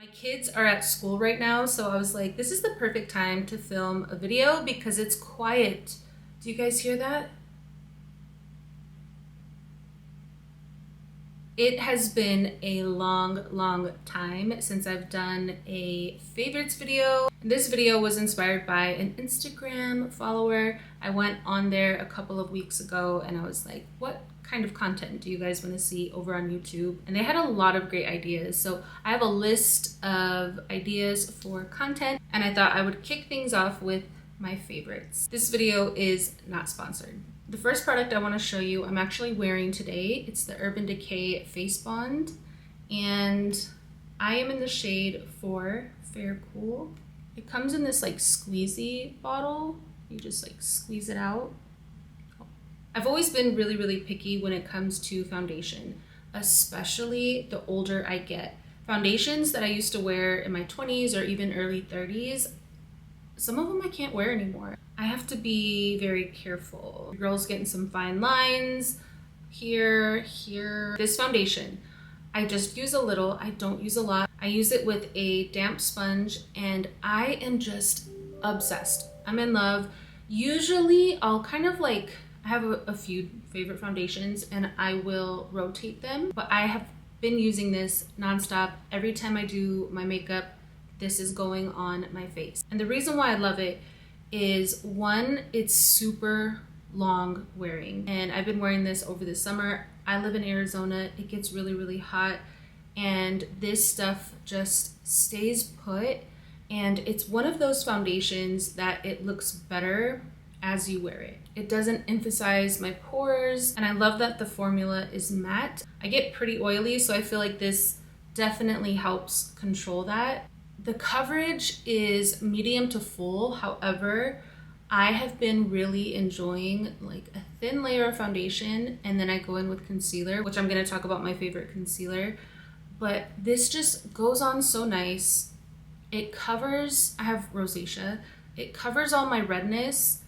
My kids are at school right now, so I was like, this is the perfect time to film a video because it's quiet. Do you guys hear that? It has been a long time since I've done a favorites video. This video was inspired by an Instagram follower. I went on there a couple of weeks ago and I was like, what kind of content do you guys want to see over on YouTube? And they had a lot of great ideas. So I have a list of ideas for content and I thought I would kick things off with my favorites. This video is not sponsored. The first product I want to show you, I'm actually wearing today. It's the Urban Decay Face Bond, and I am in the shade for Fair Cool. It comes in this like squeezy bottle. You just like squeeze it out. I've always been really picky when it comes to foundation, especially the older I get. Foundations that I used to wear in my 20s or even early 30s, some of them I can't wear anymore. I have to be very careful. The girl's getting some fine lines here. This foundation, I just use a little. I don't use a lot. I use it with a damp sponge and I am just obsessed. I'm in love. Usually I'll kind of like, I have a few favorite foundations and I will rotate them, but I have been using this nonstop. Every time I do my makeup, this is going on my face. And the reason why I love it is, one, it's super long wearing. And I've been wearing this over the summer. I live in Arizona. It gets really hot. And this stuff just stays put. And it's one of those foundations that it looks better as you wear it. It doesn't emphasize my pores. And I love that the formula is matte. I get pretty oily, so I feel like this definitely helps control that. The coverage is medium to full. However, I have been really enjoying like a thin layer of foundation and then I go in with concealer, which I'm going to talk about my favorite concealer. But this just goes on so nice. It covers, I have rosacea. It covers all my redness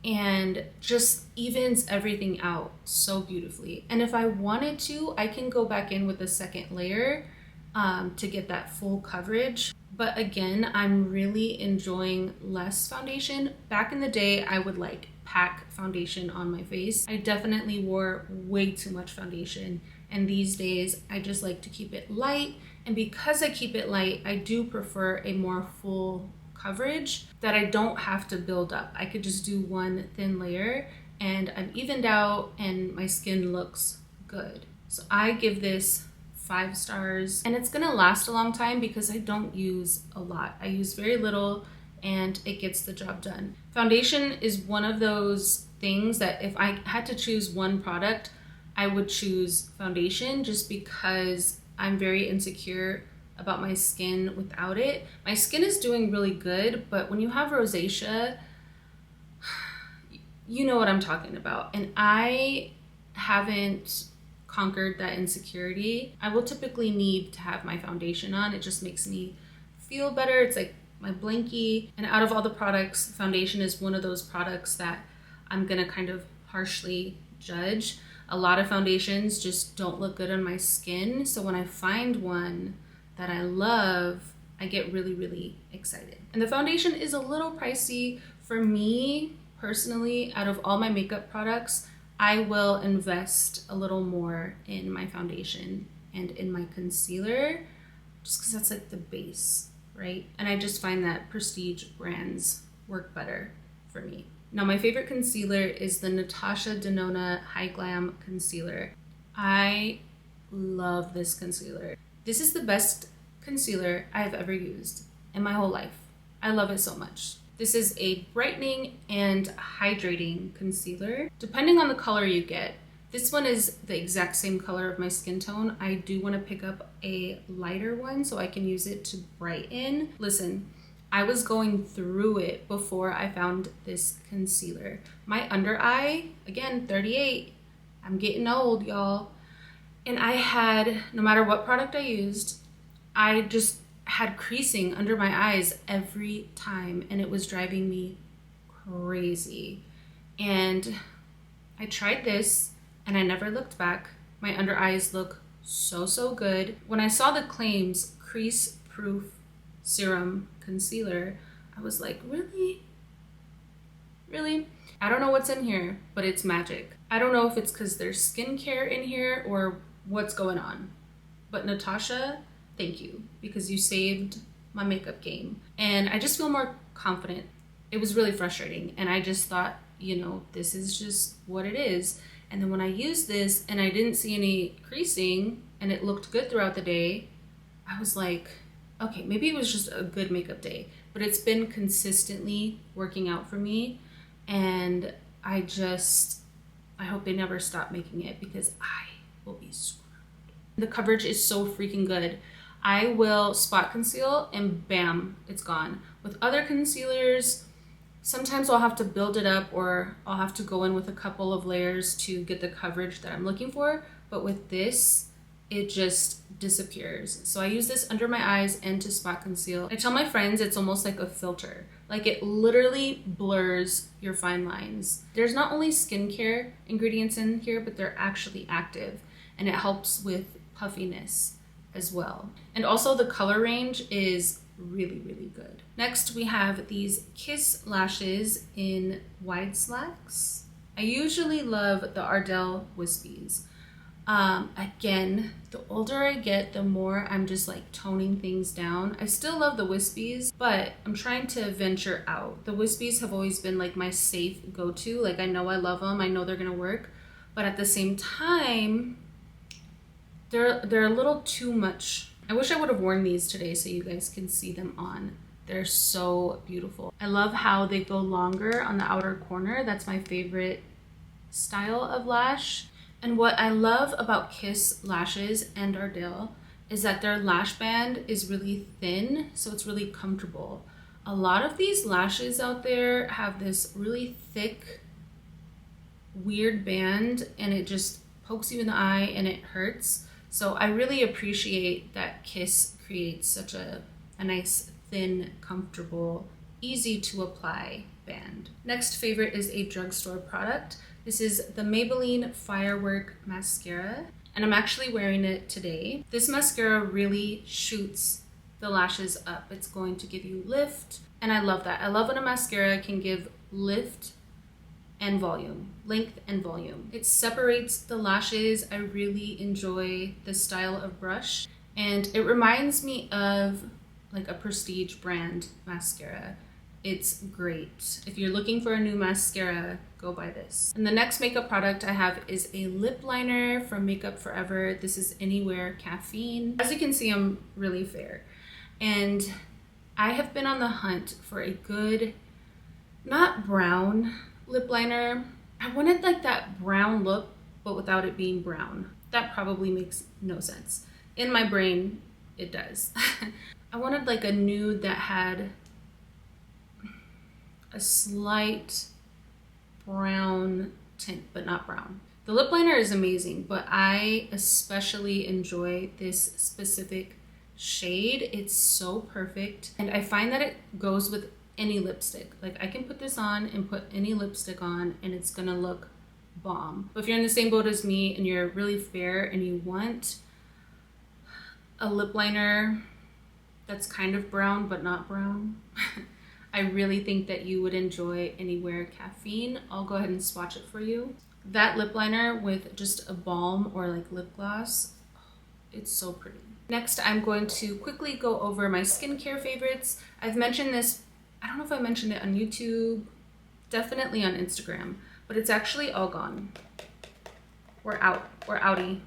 and just evens everything out so beautifully. And if I wanted to, I can go back in with a second layer to get that full coverage. But again, I'm really enjoying less foundation. Back in the day, I would like pack foundation on my face. I definitely wore way too much foundation. And these days, I just like to keep it light. And because I keep it light, I do prefer a more full coverage that I don't have to build up. I could just do one thin layer and I'm evened out and my skin looks good. So I give this 5 stars, and it's gonna last a long time because I don't use a lot. I use very little and it gets the job done. Foundation is one of those things that if I had to choose one product, I would choose foundation just because I'm very insecure about my skin without it. My skin is doing really good, but when you have rosacea, you know what I'm talking about. And I haven't conquered that insecurity. I will typically need to have my foundation on. It just makes me feel better. It's like my blankie. And out of all the products, foundation is one of those products that I'm gonna kind of harshly judge. A lot of foundations just don't look good on my skin. So when I find one that I love, I get really excited. And the foundation is a little pricey. For me, personally, out of all my makeup products, I will invest a little more in my foundation and in my concealer just because that's like the base, right? And I just find that prestige brands work better for me. Now, my favorite concealer is the Natasha Denona Hy-Glam concealer. I love this concealer. This is the best concealer I have ever used in my whole life. I love it so much. This is a brightening and hydrating concealer. Depending on the color you get, this one is the exact same color of my skin tone. I do want to pick up a lighter one so I can use it to brighten. Listen, I was going through it before I found this concealer. My under eye, again, 38, I'm getting old, y'all. And I had, no matter what product I used, I just had creasing under my eyes every time and it was driving me crazy. And I tried this and I never looked back. My under eyes look so good. When I saw the claims crease proof serum concealer, I was like, really? Really? I don't know what's in here, but it's magic. I don't know if it's because there's skincare in here or what's going on. But Natasha, thank you, because you saved my makeup game. And I just feel more confident. It was really frustrating. And I just thought, you know, this is just what it is. And then when I used this and I didn't see any creasing and it looked good throughout the day, I was like, okay, maybe it was just a good makeup day. But it's been consistently working out for me. And I hope they never stop making it because I will be screwed. The coverage is so freaking good. I will spot conceal and bam, it's gone. With other concealers, sometimes I'll have to build it up or I'll have to go in with a couple of layers to get the coverage that I'm looking for. But with this, it just disappears. So I use this under my eyes and to spot conceal. I tell my friends it's almost like a filter. Like it literally blurs your fine lines. There's not only skincare ingredients in here, but they're actually active and it helps with puffiness as well. And also the color range is really, really good. Next, we have these Kiss lashes in wide slacks. I usually love the Ardell Wispies. Again, the older I get, the more I'm just like toning things down. I still love the Wispies, but I'm trying to venture out. The Wispies have always been like my safe go-to. Like I know I love them. I know they're gonna work, but at the same time, they're a little too much. I wish I would have worn these today so you guys can see them on. They're so beautiful. I love how they go longer on the outer corner. That's my favorite style of lash. And what I love about Kiss lashes and Ardell is that their lash band is really thin, so it's really comfortable. A lot of these lashes out there have this really thick, weird band and it just pokes you in the eye and it hurts. So I really appreciate that Kiss creates such a nice, thin, comfortable, easy to apply band. Next favorite is a drugstore product. This is the Maybelline Firework mascara, and I'm actually wearing it today. This mascara really shoots the lashes up. It's going to give you lift, and I love that. I love when a mascara can give lift and volume, length and volume. It separates the lashes. I really enjoy this style of brush, and it reminds me of like a prestige brand mascara. It's great. If you're looking for a new mascara, go buy this. And the next makeup product I have is a lip liner from Makeup Forever. This is Anywhere Caffeine. As you can see, I'm really fair. And I have been on the hunt for a good, not brown lip liner. I wanted like that brown look, but without it being brown. That probably makes no sense. In my brain, it does. I wanted like a nude that had a slight brown tint, but not brown. The lip liner is amazing, but I especially enjoy this specific shade. It's so perfect. And I find that it goes with any lipstick. Like I can put this on and put any lipstick on and it's gonna look bomb. But if you're in the same boat as me and you're really fair and you want a lip liner that's kind of brown, but not brown, I really think that you would enjoy Anywhere Caffeine. I'll go ahead and swatch it for you. That lip liner with just a balm or like lip gloss, it's so pretty. Next, I'm going to quickly go over my skincare favorites. I've mentioned this, I don't know if I mentioned it on YouTube, definitely on Instagram, but it's actually all gone. We're outie.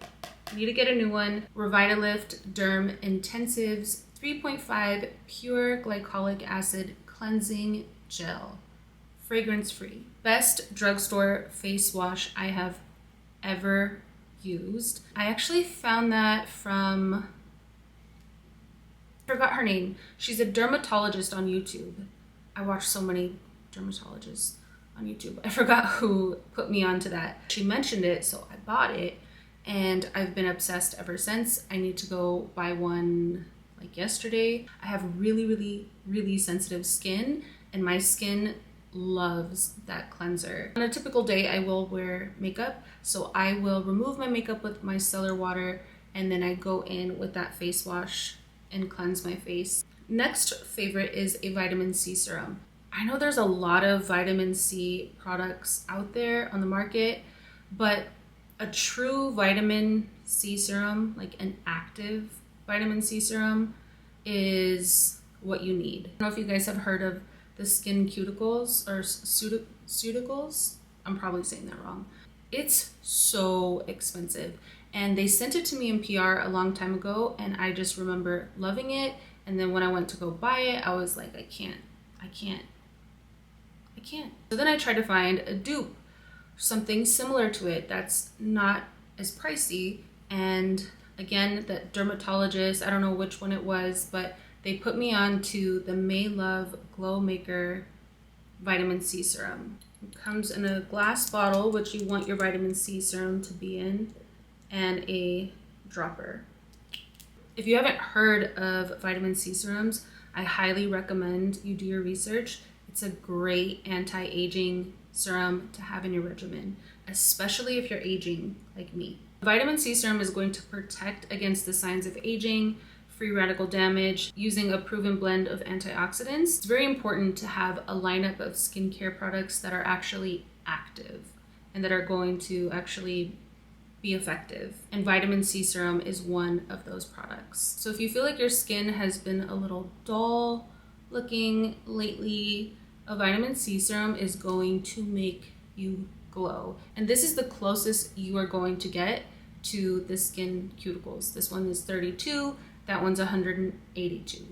Need to get a new one. Revitalift Derm Intensives 3.5 Pure Glycolic Acid Cleansing Gel, fragrance free. Best drugstore face wash I have ever used. I actually found that from, I forgot her name. She's a dermatologist on YouTube. I watch so many dermatologists on YouTube. I forgot who put me onto that. She mentioned it, so I bought it and I've been obsessed ever since. I need to go buy one like yesterday. I have really sensitive skin and my skin loves that cleanser. On a typical day, I will wear makeup. So I will remove my makeup with my micellar water and then I go in with that face wash and cleanse my face. Next favorite is a vitamin C serum. I know there's a lot of vitamin C products out there on the market, but a true vitamin C serum, like an active vitamin C serum, is what you need. I don't know if you guys have heard of the skin cuticles or cuticles. I'm probably saying that wrong. It's so expensive, and they sent it to me in PR a long time ago, and I just remember loving it. And then when I went to go buy it, I was like, I can't. So then I tried to find a dupe, something similar to it that's not as pricey. And again, that dermatologist, I don't know which one it was, but they put me on to the Maelove Glow Maker vitamin C serum. It comes in a glass bottle, which you want your vitamin C serum to be in, and a dropper. If you haven't heard of vitamin C serums, I highly recommend you do your research. It's a great anti-aging serum to have in your regimen, especially if you're aging like me. Vitamin C serum is going to protect against the signs of aging, free radical damage, using a proven blend of antioxidants. It's very important to have a lineup of skincare products that are actually active and that are going to actually be effective. And vitamin C serum is one of those products. So if you feel like your skin has been a little dull looking lately, a vitamin C serum is going to make you glow. And this is the closest you are going to get to the skin cuticles. This one is 32, that one's 182.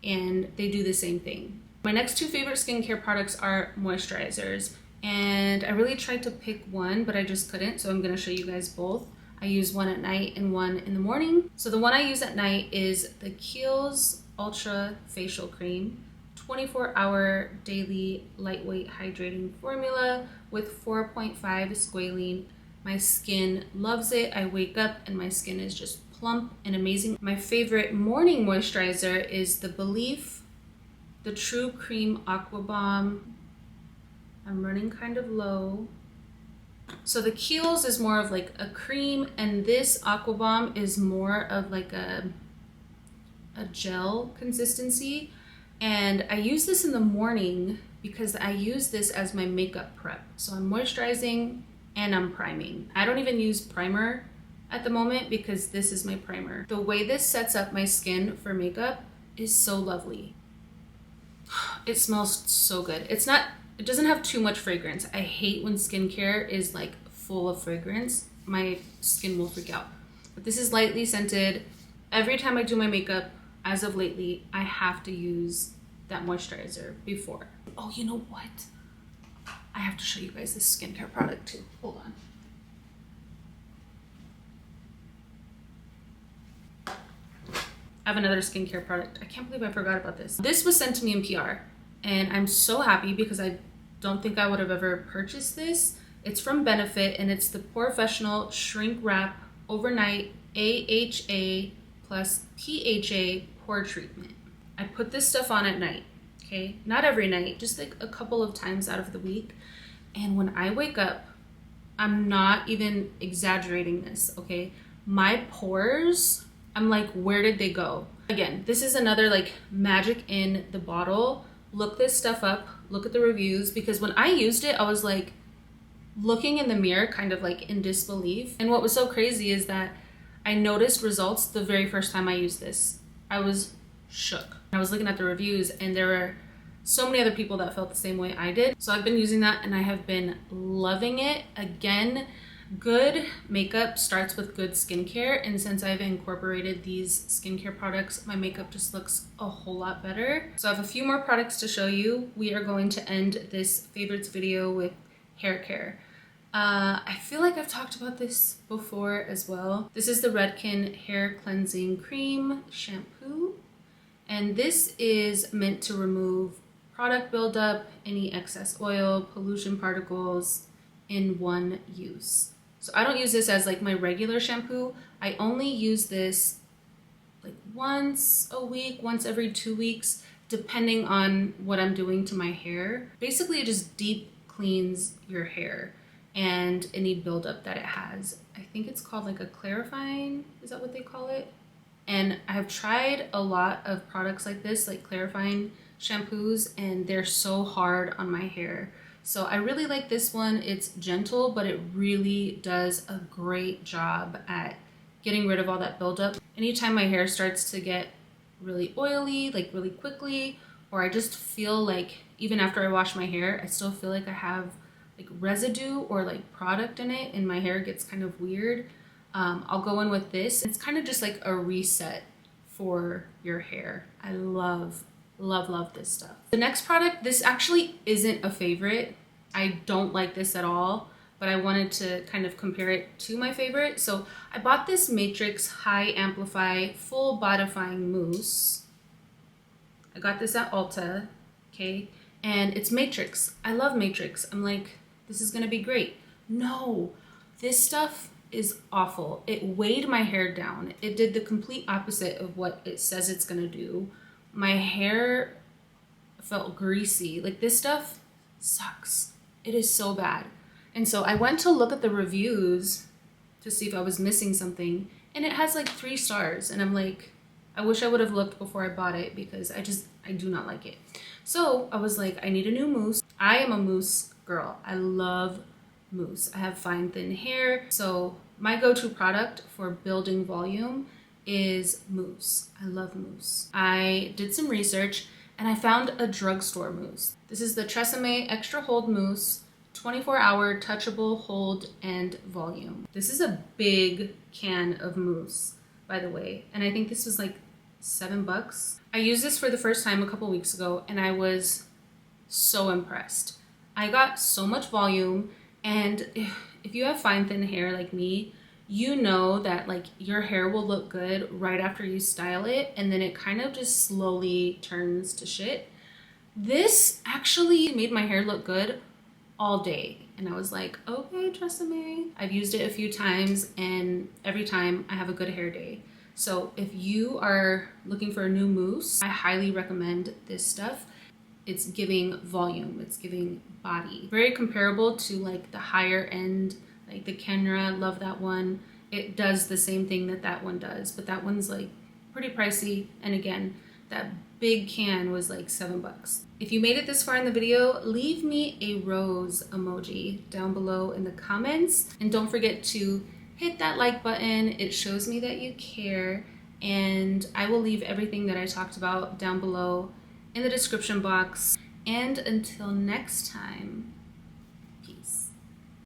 And they do the same thing. My next two favorite skincare products are moisturizers. And I really tried to pick one, but I just couldn't. So I'm gonna show you guys both. I use one at night and one in the morning. So the one I use at night is the Kiehl's Ultra Facial Cream. 24-hour daily lightweight hydrating formula with 4.5 squalane. My skin loves it. I wake up and my skin is just plump and amazing. My favorite morning moisturizer is the Belif, the True Cream Aqua Bomb. I'm running kind of low. So the Kiehl's is more of like a cream, and this Aqua Bomb is more of like a gel consistency. And I use this in the morning because I use this as my makeup prep. So I'm moisturizing and I'm priming. I don't even use primer at the moment because this is my primer. The way this sets up my skin for makeup is so lovely. It smells so good. It doesn't have too much fragrance. I hate when skincare is like full of fragrance. My skin will freak out. But this is lightly scented. Every time I do my makeup, as of lately, I have to use that moisturizer before. Oh, you know what? I have to show you guys this skincare product too. Hold on. I have another skincare product. I can't believe I forgot about this. This was sent to me in PR, and I'm so happy because I don't think I would have ever purchased this. It's from Benefit, and it's the POREfessional Shrink Wrap Overnight AHA+PHA Pore Treatment. I put this stuff on at night, okay? Not every night, just like a couple of times out of the week. And when I wake up, I'm not even exaggerating this, okay? My pores, I'm like, where did they go? Again, this is another like magic in the bottle. Look this stuff up, look at the reviews, because when I used it, I was like looking in the mirror kind of like in disbelief. And what was so crazy is that I noticed results the very first time I used this. I was shook. I was looking at the reviews and there were so many other people that felt the same way I did. So I've been using that and I have been loving it. Again, good makeup starts with good skincare, and since I've incorporated these skincare products, my makeup just looks a whole lot better. So I have a few more products to show you. We are going to end this favorites video with hair care. I feel like I've talked about this before as well. This is the Redken Hair Cleansing Cream Shampoo, and this is meant to remove product buildup, any excess oil, pollution particles in one use. So I don't use this as like my regular shampoo. I only use this like once a week, once every 2 weeks, depending on what I'm doing to my hair. Basically, it just deep cleans your hair and any buildup that it has. I think it's called like a clarifying, is that what they call it? And I've tried a lot of products like this, like clarifying shampoos, and they're so hard on my hair. So I really like this one. It's gentle, but it really does a great job at getting rid of all that buildup. Anytime my hair starts to get really oily, like really quickly, or I just feel like even after I wash my hair, I still feel like I have like residue or like product in it and my hair gets kind of weird, I'll go in with this. It's kind of just like a reset for your hair. I love, love, love this stuff. The next product, this actually isn't a favorite. I don't like this at all, but I wanted to kind of compare it to my favorite. So I bought this Matrix High Amplify Full Bodifying Mousse. I got this at Ulta, okay? And it's Matrix. I love Matrix. I'm like, this is gonna be great. No, this stuff is awful. It weighed my hair down. It did the complete opposite of what it says it's gonna do. My hair felt greasy. Like, this stuff sucks. It is so bad. And so I went to look at the reviews to see if I was missing something, and it has like 3 stars. And I'm like, I wish I would have looked before I bought it because I do not like it. So I was like, I need a new mousse. I am a mousse girl. I love mousse. I have fine, thin hair. So my go-to product for building volume is mousse. I love mousse. I did some research and I found a drugstore mousse. This is the TRESemme Extra Hold Mousse, 24-hour touchable hold and volume. This is a big can of mousse, by the way. And I think this was like $7. I used this for the first time a couple weeks ago and I was so impressed. I got so much volume, and if you have fine thin hair like me, you know that like your hair will look good right after you style it and then it kind of just slowly turns to shit. This actually made my hair look good all day. And I was like, okay, TRESemme. I've used it a few times and every time I have a good hair day. So if you are looking for a new mousse, I highly recommend this stuff. It's giving volume, it's giving body. Very comparable to like the higher end, like the Kenra, love that one. It does the same thing that that one does, but that one's like pretty pricey. And again, that big can was like $7. If you made it this far in the video, leave me a rose emoji down below in the comments. And don't forget to hit that like button. It shows me that you care. And I will leave everything that I talked about down below in the description box. And until next time,